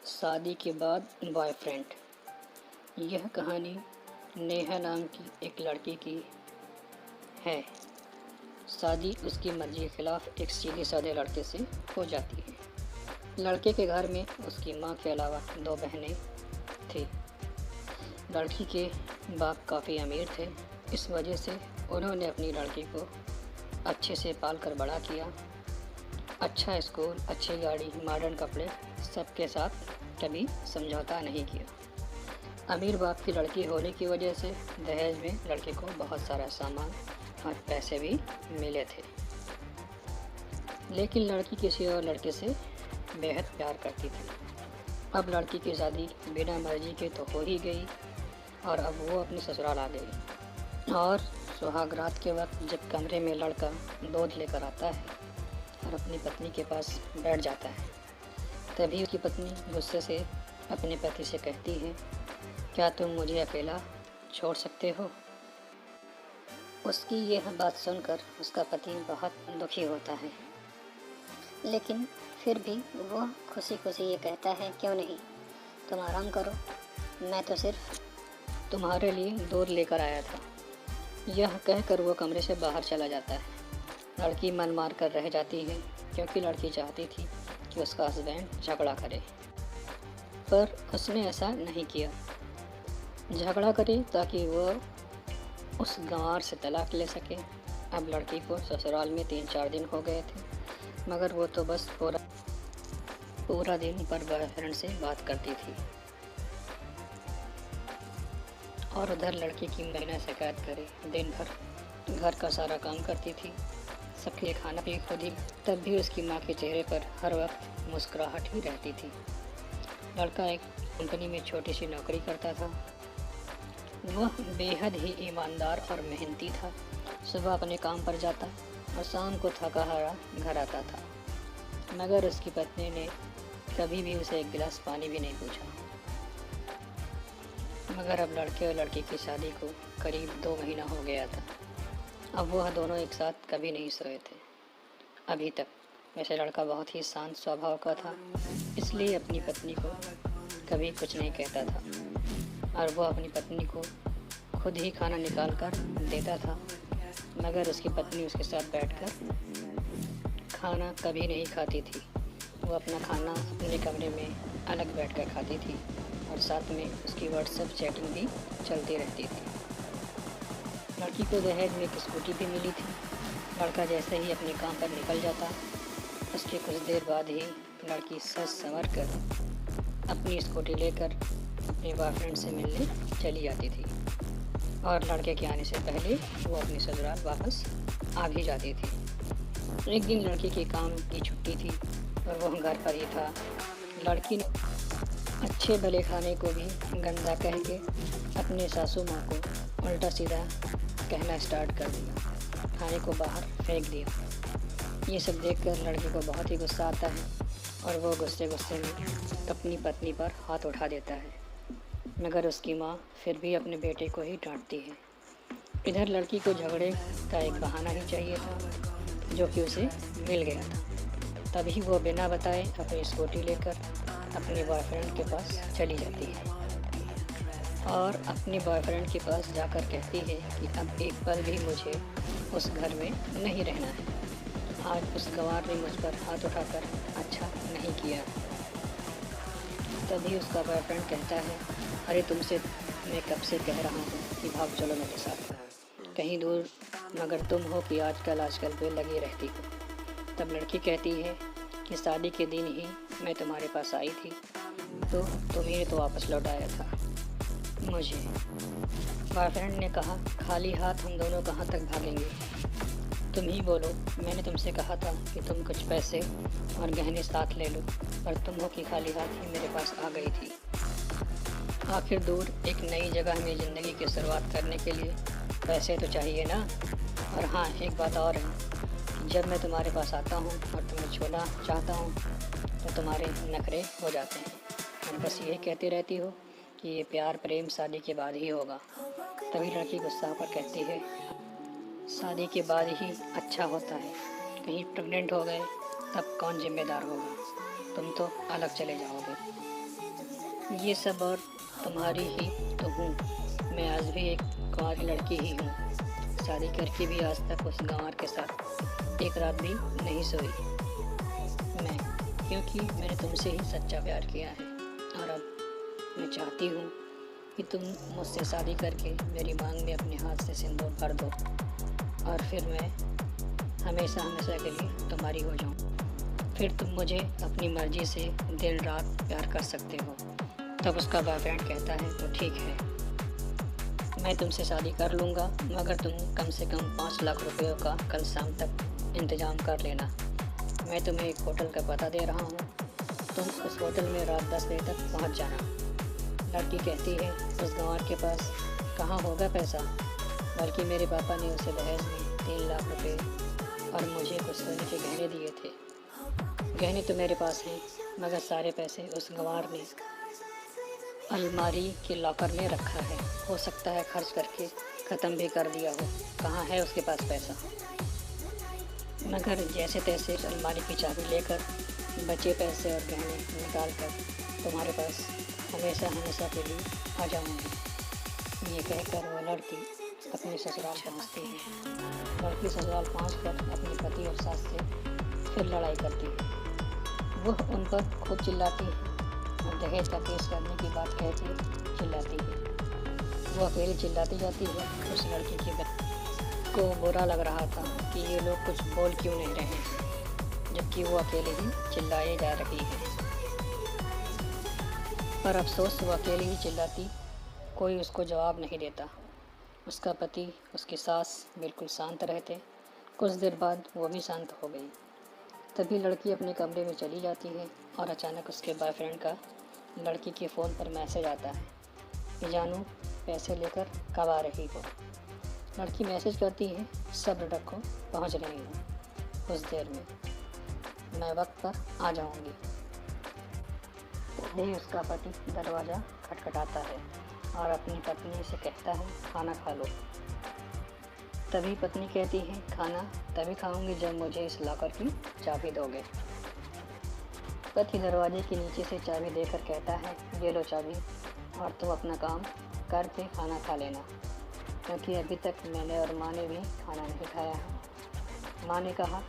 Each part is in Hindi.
शादी के बाद बॉयफ्रेंड। यह कहानी नेहा नाम की एक लड़की की है। शादी उसकी मर्जी के खिलाफ एक सीधे साधे लड़के से हो जाती है। लड़के के घर में उसकी माँ के अलावा 2 बहनें थी। लड़की के बाप काफ़ी अमीर थे। इस वजह से उन्होंने अपनी लड़की को अच्छे से पाल कर बड़ा किया। अच्छा स्कूल, अच्छी गाड़ी, मॉडर्न कपड़े, सबके साथ कभी समझौता नहीं किया। अमीर बाप की लड़की होने की वजह से दहेज में लड़के को बहुत सारा सामान और पैसे भी मिले थे। लेकिन लड़की किसी और लड़के से बेहद प्यार करती थी। अब लड़की की शादी बिना मर्जी के तो हो ही गई और अब वो अपनी ससुराल आ गई। और सुहाग रात के वक्त जब कमरे में लड़का दूध लेकर आता है और अपनी पत्नी के पास बैठ जाता है, तभी उसकी पत्नी गुस्से से अपने पति से कहती है, क्या तुम मुझे अकेला छोड़ सकते हो? उसकी यह बात सुनकर उसका पति बहुत दुखी होता है, लेकिन फिर भी वो खुशी खुशी ये कहता है, क्यों नहीं, तुम आराम करो, मैं तो सिर्फ तुम्हारे लिए दूध लेकर आया था। यह कहकर वो कमरे से बाहर चला जाता है। लड़की मन मार कर रह जाती है, क्योंकि लड़की चाहती थी कि उसका हस्बैंड झगड़ा करे, पर उसने ऐसा नहीं किया। झगड़ा करे ताकि वो उस गंवार से तलाक ले सके। अब लड़की को ससुराल में 3-4 दिन हो गए थे, मगर वो तो बस पूरा दिन पर बॉयफ्रेंड से बात करती थी। और उधर लड़की की बहना शिकायत करे, दिन भर घर का सारा काम करती थी, सबके लिए खाना भी खुद ही। तब भी उसकी माँ के चेहरे पर हर वक्त मुस्कुराहट ही रहती थी। लड़का एक कंपनी में छोटी सी नौकरी करता था। वह बेहद ही ईमानदार और मेहनती था। सुबह अपने काम पर जाता और शाम को थका हारा घर आता था, मगर उसकी पत्नी ने कभी भी उसे एक गिलास पानी भी नहीं पूछा। मगर अब लड़के और लड़की की शादी को करीब 2 महीना हो गया था। अब वह दोनों एक साथ कभी नहीं सोए थे अभी तक। वैसे लड़का बहुत ही शांत स्वभाव का था, इसलिए अपनी पत्नी को कभी कुछ नहीं कहता था और वह अपनी पत्नी को खुद ही खाना निकाल कर देता था। मगर उसकी पत्नी उसके साथ बैठकर खाना कभी नहीं खाती थी। वो अपना खाना अपने कमरे में अलग बैठकर खाती थी और साथ में उसकी व्हाट्सएप चैटिंग भी चलती रहती थी। लड़की को दहेज में एक स्कूटी भी मिली थी। लड़का जैसे ही अपने काम पर निकल जाता, उसके कुछ देर बाद ही लड़की सज संवर कर अपनी स्कूटी लेकर अपने बॉयफ्रेंड से मिलने चली जाती थी और लड़के के आने से पहले वो अपनी ससुराल वापस आ भी जाती थी। एक दिन लड़की के काम की छुट्टी थी और वह घर पर ही था। लड़की ने अच्छे भले खाने को भी गंदा कह के अपने सासू माँ को उल्टा सीधा कहना स्टार्ट कर दिया, खाने को बाहर फेंक दिया। ये सब देखकर लड़के को बहुत ही गुस्सा आता है और वो गुस्से में अपनी पत्नी पर हाथ उठा देता है, मगर उसकी माँ फिर भी अपने बेटे को ही डांटती है। इधर लड़की को झगड़े का एक बहाना ही चाहिए था, जो कि उसे मिल गया था। तभी वो बिना बताए अपनी स्कूटी लेकर अपने बॉयफ्रेंड के पास चली जाती है और अपने बॉयफ्रेंड के पास जाकर कहती है कि अब एक पल भी मुझे उस घर में नहीं रहना है। आज उस गंवार ने मुझ पर हाथ उठाकर अच्छा नहीं किया। तभी उसका बॉयफ्रेंड कहता है, अरे तुमसे मैं कब से कह रहा हूँ कि भाग चलो मेरे साथ कहीं दूर, मगर तुम हो कि आजकल पे लगी रहती हो। तब लड़की कहती है कि शादी के दिन ही मैं तुम्हारे पास आई थी, तो तुम्हें तो वापस लौटाया था मुझे। बॉयफ्रेंड ने कहा, खाली हाथ हम दोनों कहाँ तक भागेंगे? तुम ही बोलो, मैंने तुमसे कहा था कि तुम कुछ पैसे और गहने साथ ले लो, पर तुम हो कि खाली हाथ ही मेरे पास आ गई थी। आखिर दूर एक नई जगह में ज़िंदगी की शुरुआत करने के लिए पैसे तो चाहिए ना। और हाँ, एक बात और है, जब मैं तुम्हारे पास आता हूँ और तुम्हें छूना चाहता हूँ तो तुम्हारे नखरे हो जाते हैं और बस यही कहती रहती हो कि ये प्यार प्रेम शादी के बाद ही होगा। तभी लड़की गुस्सा होकर कहती है, शादी के बाद ही अच्छा होता है, कहीं प्रेग्नेंट हो गए तब कौन जिम्मेदार होगा? तुम तो अलग चले जाओगे। ये सब और तुम्हारी ही तो हूँ। मैं आज भी एक कुंवारी लड़की ही हूँ। शादी करके भी आज तक उस गंवार के साथ एक रात भी नहीं सोई मैं, क्योंकि मैंने तुमसे ही सच्चा प्यार किया है। और अब मैं चाहती हूँ कि तुम मुझसे शादी करके मेरी मांग में अपने हाथ से सिंदूर भर दो, और फिर मैं हमेशा हमेशा के लिए तुम्हारी हो जाऊँ। फिर तुम मुझे अपनी मर्ज़ी से दिन रात प्यार कर सकते हो। तब उसका बॉयफ्रेंड कहता है तो ठीक है, मैं तुमसे शादी कर लूँगा, मगर तुम कम से कम 5 लाख रुपयों का कल शाम तक इंतज़ाम कर लेना। मैं तुम्हें एक होटल का पता दे रहा हूँ, तुम उस होटल में रात 10 बजे तक पहुँच जाना। लड़की कहती है उस गंवार के पास कहाँ होगा पैसा, बल्कि मेरे पापा ने उसे दहेज में 3 लाख रुपए और मुझे कुछ सोने के गहने दिए थे। गहने तो मेरे पास हैं, मगर सारे पैसे उस गंवार ने अलमारी के लॉकर में रखा है। हो सकता है खर्च करके ख़त्म भी कर दिया हो। कहाँ है उसके पास पैसा? मगर जैसे तैसे अलमारी की चाबी लेकर बचे पैसे और गहने निकाल कर तुम्हारे पास हमेशा हमेशा के लिए आ जाऊँगी। ये कहकर वो लड़की अपने ससुराल पहुँचती है। लड़की ससुराल पहुँचकर अपने पति और सास से फिर लड़ाई करती है। वह उन पर खूब चिल्लाती है और दहेज का केस करने की बात कह के चिल्लाती है। वो अकेली चिल्लाती जाती है। उस लड़की की बहन को बुरा लग रहा था कि ये लोग कुछ बोल क्यों नहीं रहे हैं, जबकि वो अकेले ही चिल्लाई जा रही है। पर अफसोस वो अकेली ही चिल्लाती, कोई उसको जवाब नहीं देता। उसका पति, उसकी सास बिल्कुल शांत रहते। कुछ देर बाद वो भी शांत हो गई। तभी लड़की अपने कमरे में चली जाती है और अचानक उसके बॉयफ्रेंड का लड़की के फ़ोन पर मैसेज आता है कि जानू पैसे लेकर कब आ रही हो। लड़की मैसेज करती है सब्र रखो, पहुंच रही हूँ, कुछ देर में मैं वक्त पर आ जाऊँगी। तभी उसका पति दरवाज़ा खटखटाता है और अपनी पत्नी से कहता है खाना खा लो। तभी पत्नी कहती है खाना तभी खाऊंगी जब मुझे इस लॉकर की चाबी दोगे। पति दरवाजे के नीचे से चाबी देकर कहता है ये लो चाबी और तुम अपना काम करके खाना खा लेना, क्योंकि अभी तक मैंने और माँ ने भी खाना नहीं खाया है। माँ ने कहा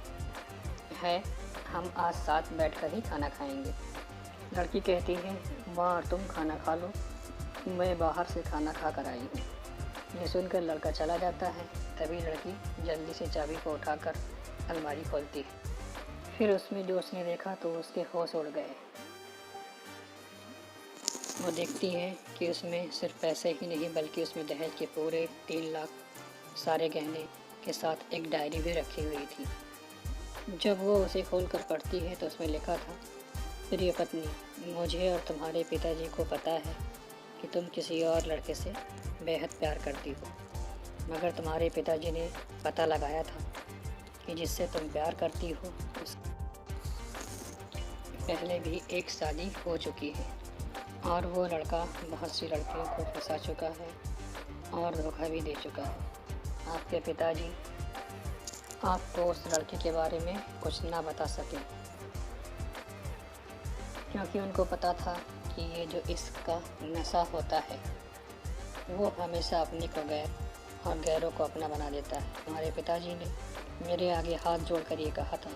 है हम आज साथ बैठकर ही खाना खाएंगे। लड़की कहती है माँ और तुम खाना खा लो, मैं बाहर से खाना खा कर आई हूँ। ये सुनकर लड़का चला जाता है। तभी लड़की जल्दी से चाबी को उठाकर अलमारी खोलती है। फिर उसमें जो उसने देखा तो उसके होश उड़ गए। वो देखती है कि उसमें सिर्फ पैसे ही नहीं बल्कि उसमें दहेज के पूरे 3 लाख सारे गहने के साथ एक डायरी भी रखी हुई थी। जब वो उसे खोलकर पढ़ती है तो उसमें लिखा था प्रिय पत्नी, मुझे और तुम्हारे पिताजी को पता है कि तुम किसी और लड़के से बेहद प्यार करती हो, मगर तुम्हारे पिताजी ने पता लगाया था कि जिससे तुम प्यार करती हो उस पहले भी एक शादी हो चुकी है और वो लड़का बहुत सी लड़कियों को फंसा चुका है और धोखा भी दे चुका है। आपके पिताजी आपको उस लड़के के बारे में कुछ ना बता सके, क्योंकि उनको पता था कि ये जो इसका नशा होता है वो हमेशा अपनी को गैर और गैरों को अपना बना देता है। हमारे पिताजी ने मेरे आगे हाथ जोड़कर ये कहा था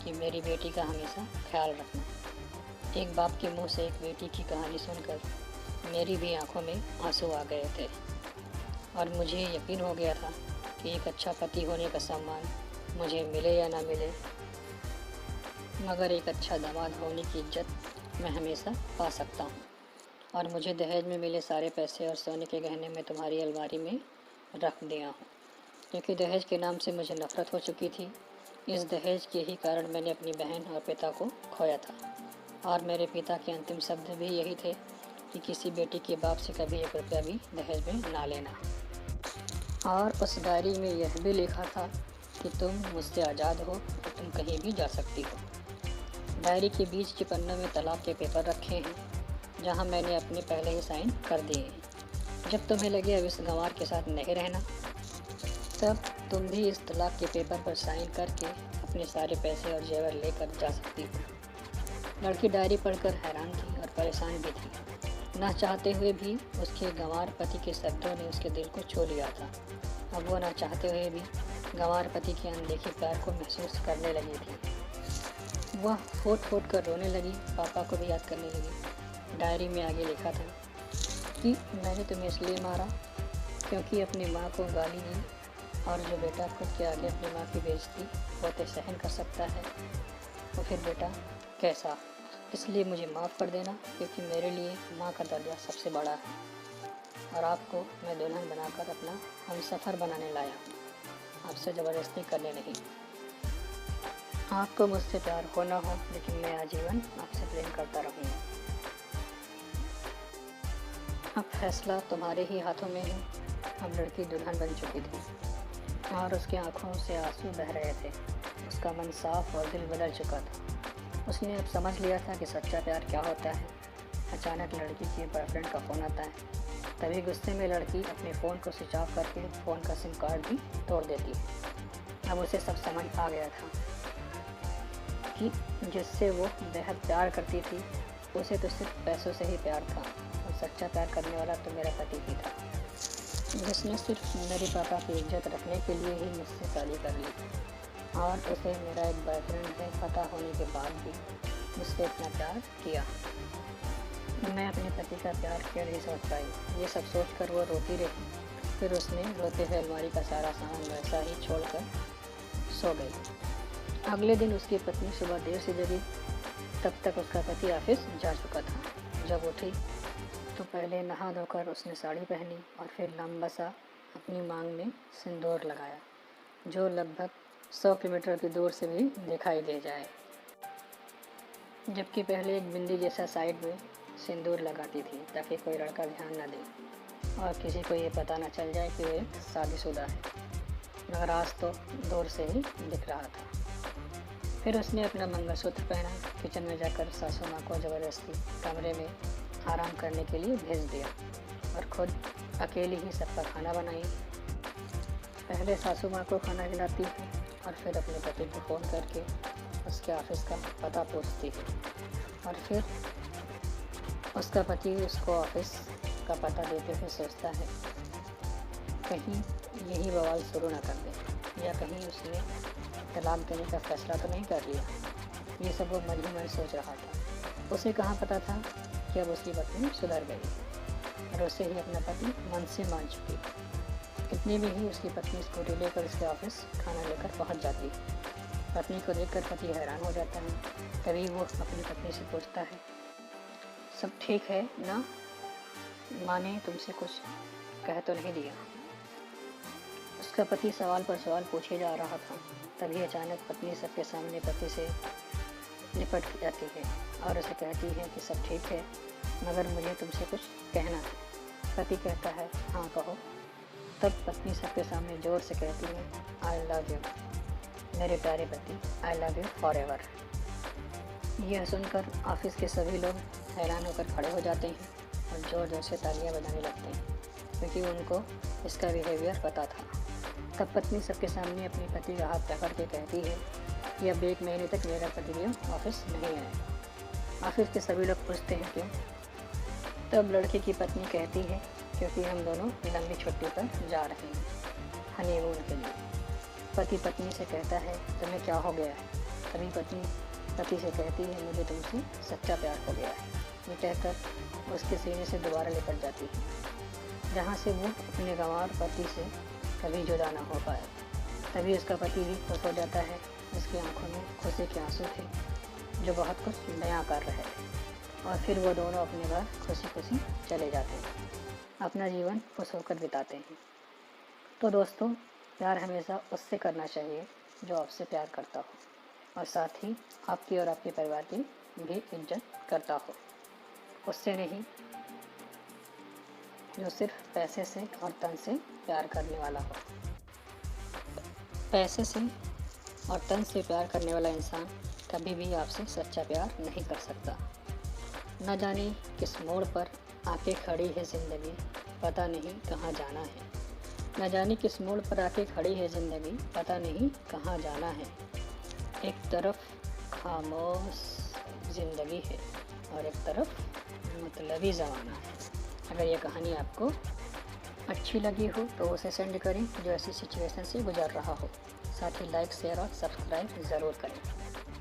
कि मेरी बेटी का हमेशा ख्याल रखना। एक बाप के मुंह से एक बेटी की कहानी सुनकर मेरी भी आंखों में आंसू आ गए थे और मुझे यकीन हो गया था कि एक अच्छा पति होने का सम्मान मुझे मिले या ना मिले, मगर एक अच्छा दामाद होने की इज्जत मैं हमेशा पा सकता हूँ। और मुझे दहेज में मिले सारे पैसे और सोने के गहने मैं तुम्हारी अलमारी में रख दिया हूँ, क्योंकि दहेज के नाम से मुझे नफ़रत हो चुकी थी। इस दहेज के ही कारण मैंने अपनी बहन और पिता को खोया था, और मेरे पिता के अंतिम शब्द भी यही थे कि किसी बेटी के बाप से कभी 1 रुपया भी दहेज में ना लेना। और उस डायरी में यह भी लिखा था कि तुम मुझसे आज़ाद हो तो तुम कहीं भी जा सकती हो। डायरी के बीच के पन्ने में तलाक के पेपर रखे हैं, जहां मैंने अपने पहले ही साइन कर दिए हैं। जब तुम्हें लगे अब इस गंवार के साथ नहीं रहना, तब तुम भी इस तलाक के पेपर पर साइन करके अपने सारे पैसे और जेवर लेकर जा सकती हो। लड़की डायरी पढ़कर हैरान थी और परेशान भी थी। ना चाहते हुए भी उसके गंवार पति के शब्दों ने उसके दिल को छू लिया था। अब वो ना चाहते हुए भी गंवार पति के अनदेखे प्यार को महसूस करने लगी थी। वह फूट फूट कर रोने लगी, पापा को भी याद करने लगी। डायरी में आगे लिखा था कि मैंने तुम्हें इसलिए मारा क्योंकि अपनी माँ को गाली दी, और जो बेटा खुद के आगे अपनी माँ की बेइज्जती वो तो सहन कर सकता है, तो फिर बेटा कैसा। इसलिए मुझे माफ़ कर देना, क्योंकि मेरे लिए माँ का दर्जा सबसे बड़ा है, और आपको मैं दुल्हन बनाकर अपना हमसफ़र बनाने लाया हूँ, आपसे ज़बरदस्ती करने नहीं। आपको मुझसे प्यार हो ना हो, लेकिन मैं आजीवन आपसे प्रेम करता रहूँगा। अब फैसला तुम्हारे ही हाथों में है। अब लड़की दुल्हन बन चुकी थी और उसकी आंखों से आंसू बह रहे थे। उसका मन साफ और दिल बदल चुका था। उसने अब समझ लिया था कि सच्चा प्यार क्या होता है। अचानक लड़की के बॉयफ्रेंड का फ़ोन आता है। तभी गुस्से में लड़की अपने फ़ोन को स्विच ऑफ करके फ़ोन का सिम कार्ड भी तोड़ देती है। अब उसे सब समझ आ गया था कि जिससे वो बेहद प्यार करती थी, उसे तो सिर्फ पैसों से ही प्यार था, और सच्चा प्यार करने वाला तो मेरा पति ही था, जिसने सिर्फ मेरे पापा की इज्जत रखने के लिए ही मुझसे शादी कर ली, और उसे मेरा एक बॉयफ्रेंड है पता होने के बाद भी मुझसे इतना प्यार किया। मैं अपने पति का प्यार क्यों नहीं सोच पाई, ये सब सोचकर वो रोती रही। फिर उसने रोते हुए अलमारी का सारा सामान वैसा ही छोड़कर सो गई। अगले दिन उसकी पत्नी सुबह देर से जगी। तब तक उसका पति ऑफिस जा चुका था। जब उठी तो पहले नहा धोकर उसने साड़ी पहनी और फिर लंबा सा अपनी मांग में सिंदूर लगाया, जो लगभग 100 किलोमीटर की दूर से भी दिखाई दे जाए। जबकि पहले एक बिंदी जैसा साइड में सिंदूर लगाती थी, ताकि कोई लड़का ध्यान न दे और किसी को ये पता न चल जाए कि वो शादीशुदा है, मगर आज तो दूर से ही दिख रहा था। फिर उसने अपना मंगलसूत्र पहना। किचन में जाकर सासू माँ को ज़बरदस्ती कमरे में आराम करने के लिए भेज दिया और खुद अकेली ही सबका खाना बनाई। पहले सासू माँ को खाना खिलाती है और फिर अपने पति को फ़ोन करके उसके ऑफिस का पता पूछती है, और फिर उसका पति उसको ऑफिस का पता देते हुए सोचता है कहीं यही बवाल शुरू ना कर दे, या कहीं उसने तलाक देने का फैसला तो नहीं कर लिया। ये सब वो मन ही मन सोच रहा था। उसे कहाँ पता था कि अब उसकी पत्नी सुधर गई और उसे ही अपना पति मन से मान चुकी। इतने में ही उसकी पत्नी स्कूटी लेकर उसके ऑफिस खाना लेकर पहुंच जाती। पत्नी को देखकर पति हैरान हो जाता है। तभी वो अपनी पत्नी से पूछता है, सब ठीक है ना? माँ ने तुमसे कुछ कह तो नहीं दिया? उसका पति सवाल पर सवाल पूछे जा रहा था। तभी अचानक पत्नी सबके सामने पति से निपट जाती है और उसे कहती है कि सब ठीक है, मगर मुझे तुमसे कुछ कहना है। पति कहता है, हाँ कहो। तब पत्नी सबके सामने ज़ोर से कहती है, आई लव यू मेरे प्यारे पति, I love you for ever. यह सुनकर ऑफिस के सभी लोग हैरान होकर खड़े हो जाते हैं और ज़ोर ज़ोर से तालियां बजाने लगते हैं, क्योंकि उनको इसका बिहेवियर पता था। तब पत्नी सबके सामने अपने पति का हाथ पकड़ के कहती है कि अब 1 महीने तक मेरा पति भी ऑफिस नहीं आए। ऑफिस के सभी लोग पूछते हैं क्यों? तब लड़के की पत्नी कहती है, क्योंकि हम दोनों लंबी छुट्टी पर जा रहे हैं, हनीमून के लिए। पति पत्नी से कहता है, तुम्हें क्या हो गया है? तभी पत्नी पति से कहती है, मुझे तुमसे सच्चा प्यार हो गया है। ये कहकर उसके सीने से दोबारा लिपट जाती है, जहाँ से वो अपने गंवार पति से कभी जुदा ना हो पाए। तभी उसका पति भी खुश हो जाता है। उसकी आंखों में खुशी के आंसू थे, जो बहुत कुछ नया कर रहे थे, और फिर वो दोनों अपने घर खुशी खुशी चले जाते हैं, अपना जीवन खुश होकर बिताते हैं। तो दोस्तों, प्यार हमेशा उससे करना चाहिए जो आपसे प्यार करता हो, और साथ ही आपकी और आपके परिवार की भी इज्जत करता हो। उससे नहीं जो सिर्फ पैसे से और तन से प्यार करने वाला हो। पैसे से और तन से प्यार करने वाला इंसान कभी भी आपसे सच्चा प्यार नहीं कर सकता। न जाने किस मोड़ पर आके खड़ी है ज़िंदगी, पता नहीं कहाँ जाना है। न जाने किस मोड़ पर आके खड़ी है ज़िंदगी, पता नहीं कहाँ जाना है। एक तरफ खामोश ज़िंदगी है और एक तरफ मतलबी ज़माना है। अगर ये कहानी आपको अच्छी लगी हो तो उसे सेंड करें जो ऐसी सिचुएशन से गुजर रहा हो। साथ ही लाइक, शेयर और सब्सक्राइब ज़रूर करें।